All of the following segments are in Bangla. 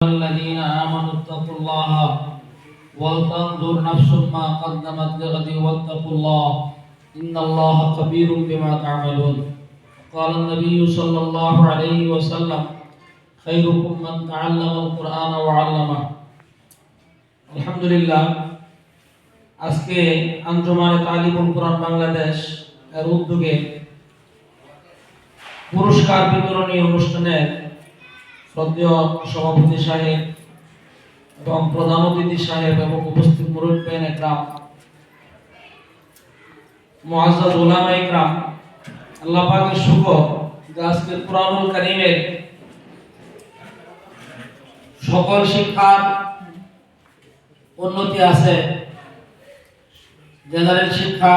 الذين آمنوا اتقوا الله ولتنظر نفس ما قدمت لغد واتقوا الله إن الله خبير بما تعملون. قال النبي صلى الله عليه وسلم خيركم من تعلم القرآن وعلمه. الحمد لله আজকে আঞ্জুমানে তালিমুল কোরআন বাংলাদেশ এর উদ্যোগে পুরস্কার বিতরণী অনুষ্ঠানের শ্রদ্ধেয় সভাপতি সাহেব এবং প্রধান অতিথি সাহেব এবং উপস্থিত মুরব্বিয়ান ইকরাম, মুআজ্জাজ উলামা ইকরাম, আল্লাহ পাকের শুকর যে আজকে কুরআনুল কারীমের সকল শিক্ষার উন্নতি আছে। জেনারেল শিক্ষা,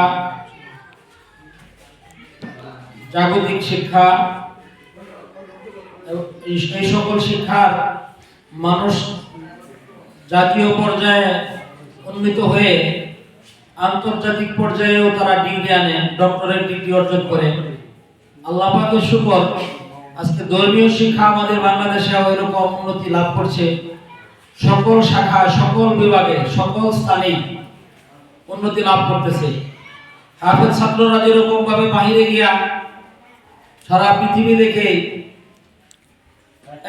জাগতিক শিক্ষা, এই সকল শিক্ষার মানুষ জাতীয় পর্যায়ে উন্নীত হয়ে আন্তর্জাতিক পর্যায়েও তারা ডিগ্রি আনে, ডক্টরেট ডিগ্রি অর্জন করে। আল্লাহ পাকের শুকর আজকে ধর্মীয় শিক্ষা আমাদের বাংলাদেশে এরকম উন্নতি লাভ করছে। সকল শাখা, সকল বিভাগে, সকল স্থানে উন্নতি লাভ করতেছে। হাফেজ ছাত্ররা যেরকম ভাবে বাহিরে গিয়া সারা পৃথিবী দেখে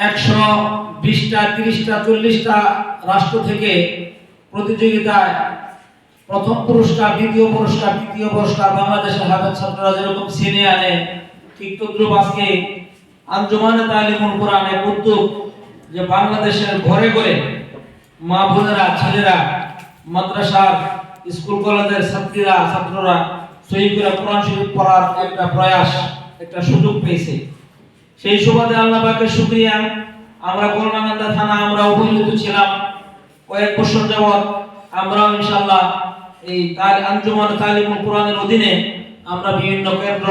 120টা, 30টা, 40টা রাষ্ট্র থেকে প্রতিযোগিতায় প্রথম পুরস্কার, দ্বিতীয় পুরস্কার, তৃতীয় পুরস্কার বাংলাদেশের হাফেজ ছাত্ররা যেরকম ছিনে আনে, ঠিক তদ্রুপ আজকে আঞ্জুমানে তালিমুল কোরআনের উদ্যোগ যে বাংলাদেশের ঘরে ঘরে মা বোনেরা, ছেলেরা, মাদ্রাসার, স্কুল কলেজের ছাত্রীরা, ছাত্ররা সহিহ করে কোরআন শরীফ পড়ার একটা প্রয়াস, একটা সুযোগ পেয়েছে। সেই সুবাদে আল্লাহ পাকের শুকরিয়া। আমরা গোলমাকান্দা থানা আমরা অবহেলিত ছিলাম কয়েক বছর যাবত। আমরা ইনশাআল্লাহ এই আঞ্জুমান তালিমুল কোরআনের অধীনে আমরা বিভিন্ন কেন্দ্র